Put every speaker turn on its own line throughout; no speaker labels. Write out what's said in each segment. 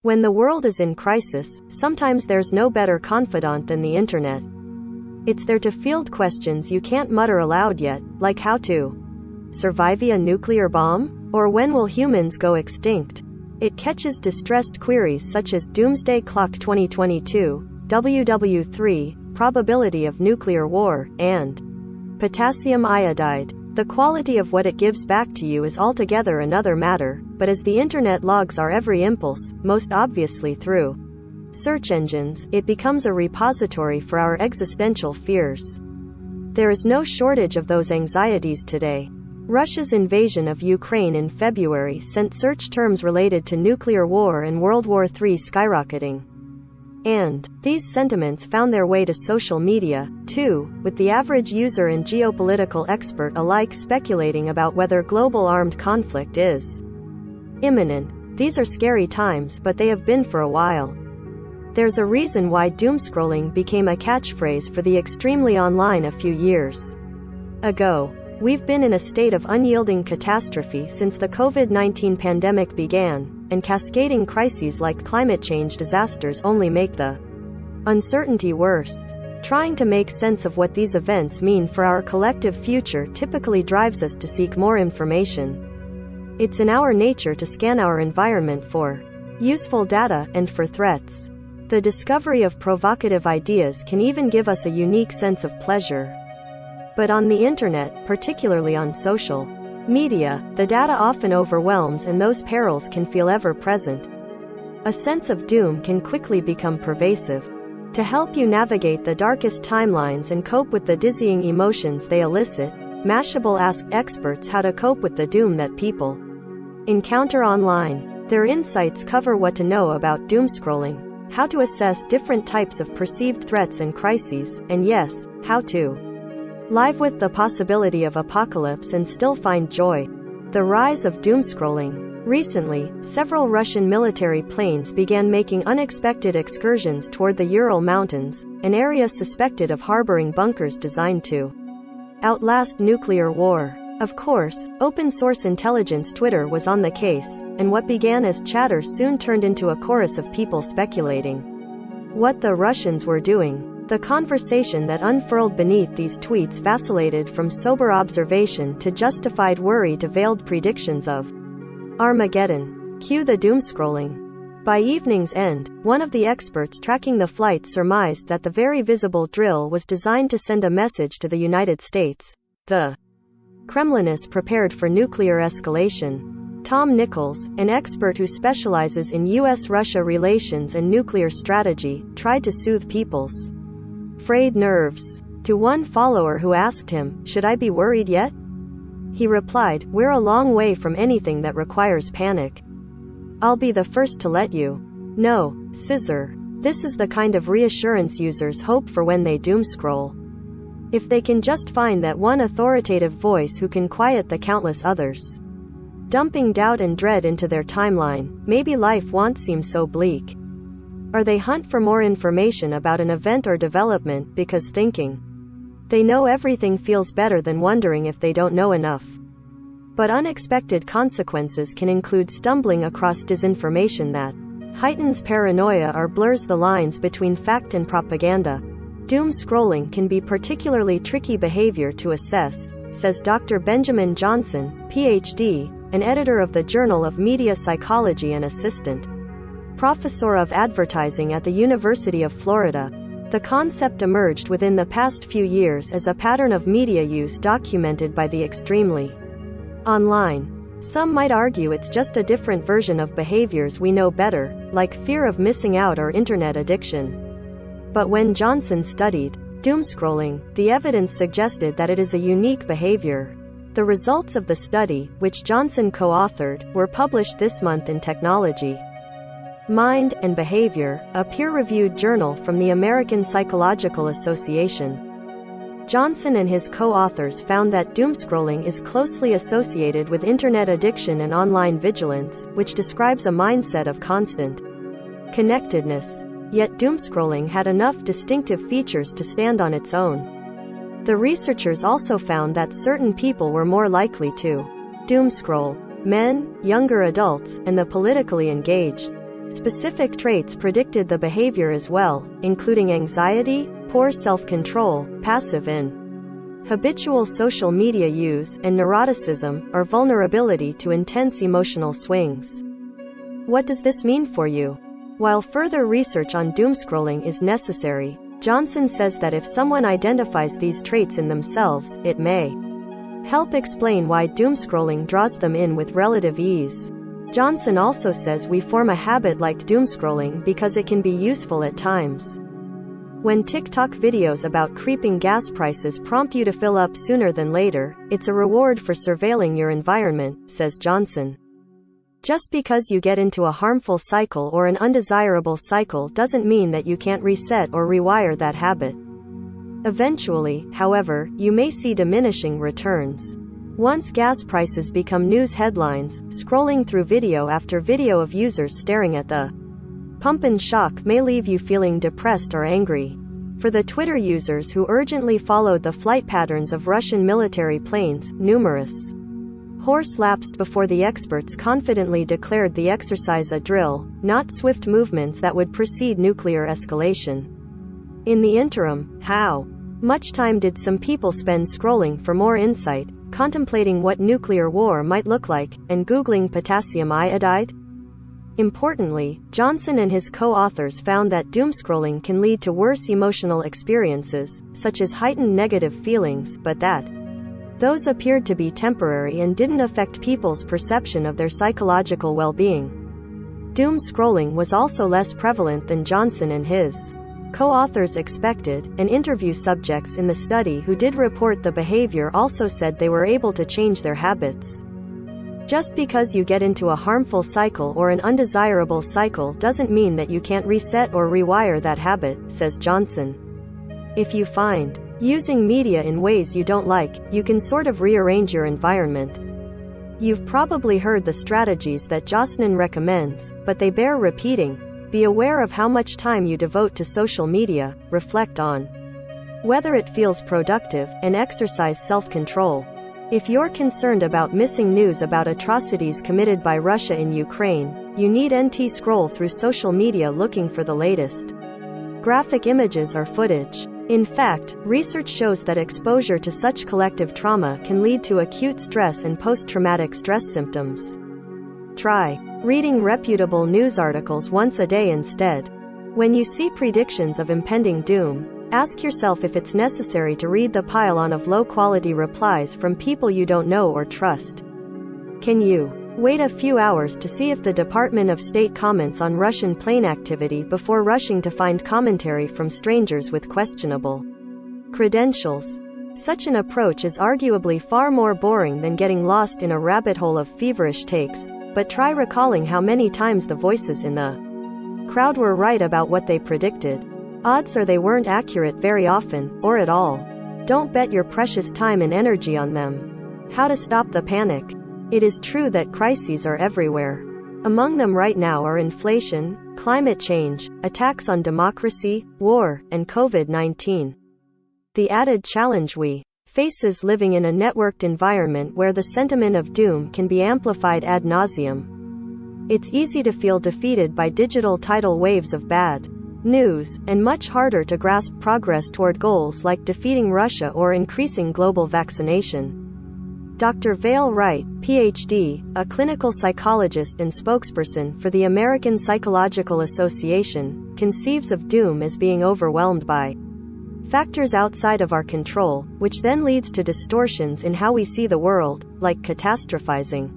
When the world is in crisis, sometimes there's no better confidant than the internet. It's there to field questions you can't mutter aloud yet, like how to survive a nuclear bomb? Or when will humans go extinct? It catches distressed queries such as Doomsday Clock 2022, WW3, probability of nuclear war, and potassium iodide. The quality of what it gives back to you is altogether another matter, but as the internet logs our every impulse, most obviously through search engines, it becomes a repository for our existential fears. There is no shortage of those anxieties today. Russia's invasion of Ukraine in February sent search terms related to nuclear war and World War III skyrocketing. And these sentiments found their way to social media, too, with the average user and geopolitical expert alike speculating about whether global armed conflict is imminent. These are scary times, but they have been for a while. There's a reason why doomscrolling became a catchphrase for the extremely online a few years ago. We've been in a state of unyielding catastrophe since the COVID-19 pandemic began, and cascading crises like climate change disasters only make the uncertainty worse. Trying to make sense of what these events mean for our collective future typically drives us to seek more information. It's in our nature to scan our environment for useful data and for threats. The discovery of provocative ideas can even give us a unique sense of pleasure. But on the internet, particularly on social media, the data often overwhelms and those perils can feel ever present. A sense of doom can quickly become pervasive. To help you navigate the darkest timelines and cope with the dizzying emotions they elicit, Mashable asked experts how to cope with the doom that people encounter online. Their insights cover what to know about doomscrolling, how to assess different types of perceived threats and crises, and yes, how to live with the possibility of apocalypse and still find joy. The rise of doomscrolling. Recently, several Russian military planes began making unexpected excursions toward the Ural Mountains, an area suspected of harboring bunkers designed to outlast nuclear war. Of course, open-source intelligence Twitter was on the case, and what began as chatter soon turned into a chorus of people speculating what the Russians were doing. The conversation that unfurled beneath these tweets vacillated from sober observation to justified worry to veiled predictions of Armageddon. Cue the doomscrolling. By evening's end, one of the experts tracking the flight surmised that the very visible drill was designed to send a message to the United States. The Kremlin is prepared for nuclear escalation. Tom Nichols, an expert who specializes in U.S.-Russia relations and nuclear strategy, tried to soothe people's frayed nerves. To one follower who asked him, "Should I be worried yet?" he replied, "We're a long way from anything that requires panic. I'll be the first to let you know." Scissor. This is the kind of reassurance users hope for when they doomscroll. If they can just find that one authoritative voice who can quiet the countless others dumping doubt and dread into their timeline, maybe life won't seem so bleak. Or they hunt for more information about an event or development because thinking they know everything feels better than wondering if they don't know enough. But unexpected consequences can include stumbling across disinformation that heightens paranoia or blurs the lines between fact and propaganda. Doom scrolling can be particularly tricky behavior to assess, says Dr. Benjamin Johnson, Ph.D., an editor of the Journal of Media Psychology and assistant professor of advertising at the University of Florida. The concept emerged within the past few years as a pattern of media use documented by the extremely online. Some might argue it's just a different version of behaviors we know better, like fear of missing out or internet addiction. But when Johnson studied doomscrolling, the evidence suggested that it is a unique behavior. The results of the study, which Johnson co-authored, were published this month in Technology, Mind, and Behavior, a peer-reviewed journal from the American Psychological Association. Johnson and his co-authors found that doomscrolling is closely associated with internet addiction and online vigilance, which describes a mindset of constant connectedness. Yet doomscrolling had enough distinctive features to stand on its own. The researchers also found that certain people were more likely to doomscroll: men, younger adults, and the politically engaged. Specific traits predicted the behavior as well, including anxiety, poor self-control, passive and habitual social media use, and neuroticism, or vulnerability to intense emotional swings. What does this mean for you? While further research on doomscrolling is necessary, Johnson says that if someone identifies these traits in themselves, it may help explain why doomscrolling draws them in with relative ease. Johnson also says we form a habit like doomscrolling because it can be useful at times. When TikTok videos about creeping gas prices prompt you to fill up sooner than later, it's a reward for surveilling your environment, says Johnson. Just because you get into a harmful cycle or an undesirable cycle doesn't mean that you can't reset or rewire that habit. Eventually, however, you may see diminishing returns. Once gas prices become news headlines, scrolling through video after video of users staring at the pump and shock may leave you feeling depressed or angry. For the Twitter users who urgently followed the flight patterns of Russian military planes, numerous horse lapsed before the experts confidently declared the exercise a drill, not swift movements that would precede nuclear escalation. In the interim, how much time did some people spend scrolling for more insight, contemplating what nuclear war might look like, and Googling potassium iodide? Importantly, Johnson and his co-authors found that doomscrolling can lead to worse emotional experiences, such as heightened negative feelings, but that those appeared to be temporary and didn't affect people's perception of their psychological well-being. Doom scrolling was also less prevalent than Johnson and his co-authors expected, and interview subjects in the study who did report the behavior also said they were able to change their habits. Just because you get into a harmful cycle or an undesirable cycle doesn't mean that you can't reset or rewire that habit, says Johnson. If you find using media in ways you don't like, you can sort of rearrange your environment. You've probably heard the strategies that Johnson recommends, but they bear repeating. Be aware of how much time you devote to social media, reflect on whether it feels productive, and exercise self-control. If you're concerned about missing news about atrocities committed by Russia in Ukraine, you need to scroll through social media looking for the latest graphic images or footage. In fact, research shows that exposure to such collective trauma can lead to acute stress and post-traumatic stress symptoms. Try reading reputable news articles once a day instead. When you see predictions of impending doom, ask yourself if it's necessary to read the pile-on of low-quality replies from people you don't know or trust. Can you wait a few hours to see if the Department of State comments on Russian plane activity before rushing to find commentary from strangers with questionable credentials? Such an approach is arguably far more boring than getting lost in a rabbit hole of feverish takes, but try recalling how many times the voices in the crowd were right about what they predicted. Odds are they weren't accurate very often, or at all. Don't bet your precious time and energy on them. How to stop the panic? It is true that crises are everywhere. Among them right now are inflation, climate change, attacks on democracy, war, and COVID-19. The added challenge we face is living in a networked environment where the sentiment of doom can be amplified ad nauseum. It's easy to feel defeated by digital tidal waves of bad news, and much harder to grasp progress toward goals like defeating Russia or increasing global vaccination. Dr. Vale Wright, Ph.D., a clinical psychologist and spokesperson for the American Psychological Association, conceives of doom as being overwhelmed by factors outside of our control, which then leads to distortions in how we see the world, like catastrophizing.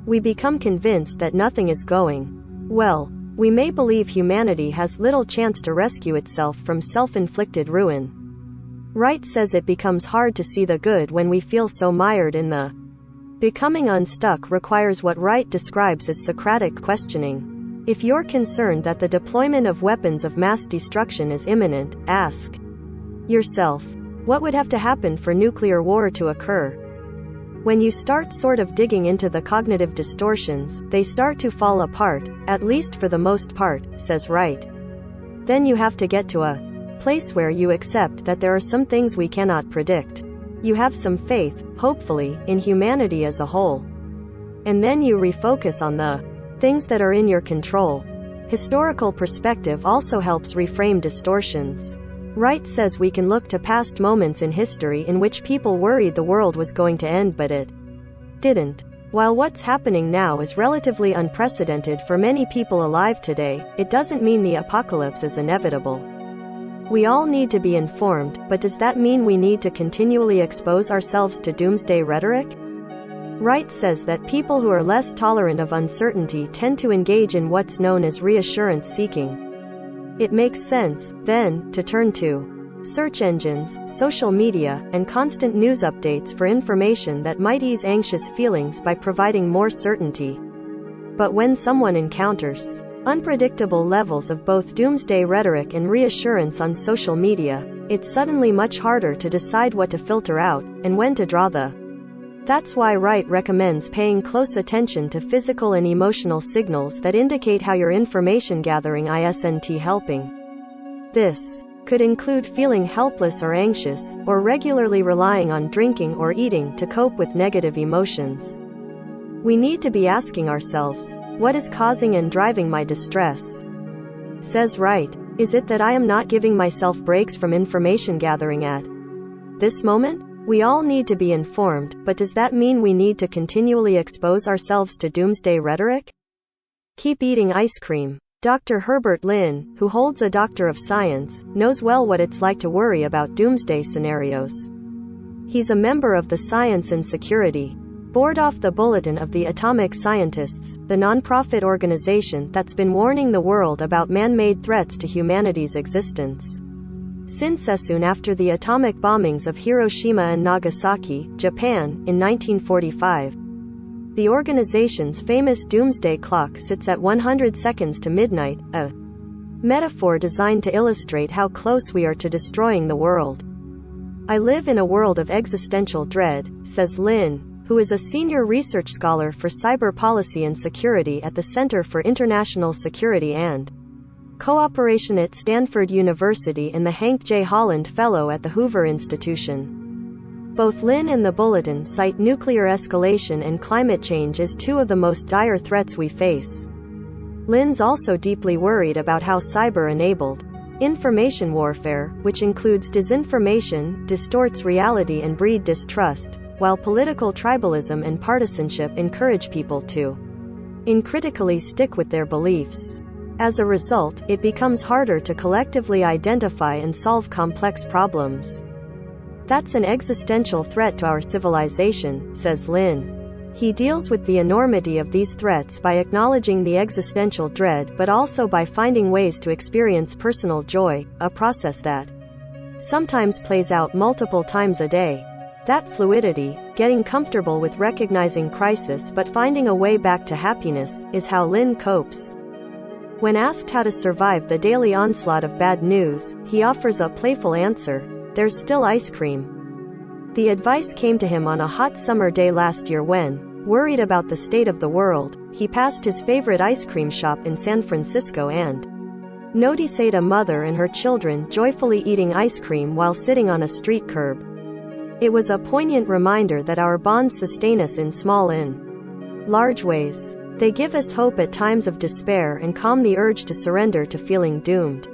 We become convinced that nothing is going well. We may believe humanity has little chance to rescue itself from self-inflicted ruin. Wright says it becomes hard to see the good when we feel so mired in the becoming unstuck requires what Wright describes as Socratic questioning. If you're concerned that the deployment of weapons of mass destruction is imminent, ask yourself, what would have to happen for nuclear war to occur? When you start sort of digging into the cognitive distortions, they start to fall apart, at least for the most part, says Wright. Then you have to get to a place where you accept that there are some things we cannot predict. You have some faith, hopefully, in humanity as a whole. And then you refocus on the things that are in your control. Historical perspective also helps reframe distortions. Wright says we can look to past moments in history in which people worried the world was going to end but it didn't. While what's happening now is relatively unprecedented for many people alive today, it doesn't mean the apocalypse is inevitable. We all need to be informed, but does that mean we need to continually expose ourselves to doomsday rhetoric? Wright says that people who are less tolerant of uncertainty tend to engage in what's known as reassurance seeking. It makes sense, then, to turn to search engines, social media, and constant news updates for information that might ease anxious feelings by providing more certainty. But when someone encounters unpredictable levels of both doomsday rhetoric and reassurance on social media, it's suddenly much harder to decide what to filter out, and when to draw the. That's why Wright recommends paying close attention to physical and emotional signals that indicate how your information gathering isn't helping. This could include feeling helpless or anxious, or regularly relying on drinking or eating to cope with negative emotions. We need to be asking ourselves, what is causing and driving my distress? Says Wright, is it that I am not giving myself breaks from information gathering at this moment? We all need to be informed, but does that mean we need to continually expose ourselves to doomsday rhetoric? Keep eating ice cream. Dr. Herbert Lin, who holds a Doctor of Science, knows well what it's like to worry about doomsday scenarios. He's a member of the Science and Security Board of the Bulletin of the Atomic Scientists, the nonprofit organization that's been warning the world about man-made threats to humanity's existence. Since soon after the atomic bombings of Hiroshima and Nagasaki, Japan, in 1945. The organization's famous doomsday clock sits at 100 seconds to midnight, a metaphor designed to illustrate how close we are to destroying the world. I live in a world of existential dread, says Lin, who is a senior research scholar for cyber policy and security at the Center for International Security and Cooperation at Stanford University and the Hank J. Holland Fellow at the Hoover Institution. Both Lin and the Bulletin cite nuclear escalation and climate change as two of the most dire threats we face. Lin's also deeply worried about how cyber-enabled information warfare, which includes disinformation, distorts reality and breed distrust, while political tribalism and partisanship encourage people to uncritically stick with their beliefs. As a result, it becomes harder to collectively identify and solve complex problems. That's an existential threat to our civilization, says Lin. He deals with the enormity of these threats by acknowledging the existential dread but also by finding ways to experience personal joy, a process that sometimes plays out multiple times a day. That fluidity, getting comfortable with recognizing crisis but finding a way back to happiness, is how Lin copes. When asked how to survive the daily onslaught of bad news, he offers a playful answer: there's still ice cream. The advice came to him on a hot summer day last year when, worried about the state of the world, he passed his favorite ice cream shop in San Francisco and noticed a mother and her children joyfully eating ice cream while sitting on a street curb. It was a poignant reminder that our bonds sustain us in small and large ways. They give us hope at times of despair and calm the urge to surrender to feeling doomed.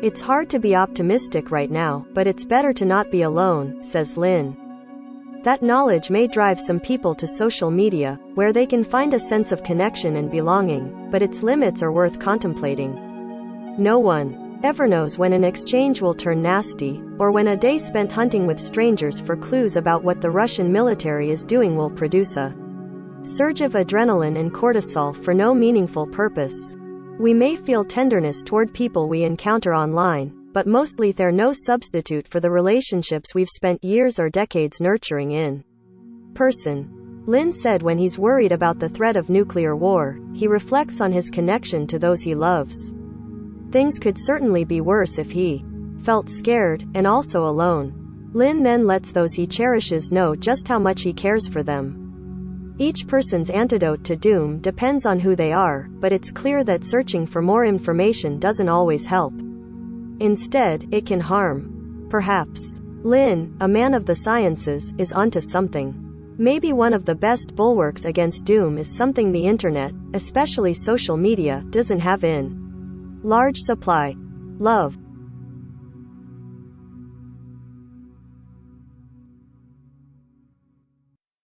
It's hard to be optimistic right now, but it's better to not be alone, says Lin. That knowledge may drive some people to social media, where they can find a sense of connection and belonging, but its limits are worth contemplating. No one ever knows when an exchange will turn nasty, or when a day spent hunting with strangers for clues about what the Russian military is doing will produce a surge of adrenaline and cortisol for no meaningful purpose. We may feel tenderness toward people we encounter online, but mostly they're no substitute for the relationships we've spent years or decades nurturing in person. Lin said when he's worried about the threat of nuclear war, he reflects on his connection to those he loves. Things could certainly be worse if he felt scared, and also alone. Lin then lets those he cherishes know just how much he cares for them. Each person's antidote to doom depends on who they are, but it's clear that searching for more information doesn't always help. Instead, it can harm. Perhaps Lin, a man of the sciences, is onto something. Maybe one of the best bulwarks against doom is something the internet, especially social media, doesn't have in large supply: love.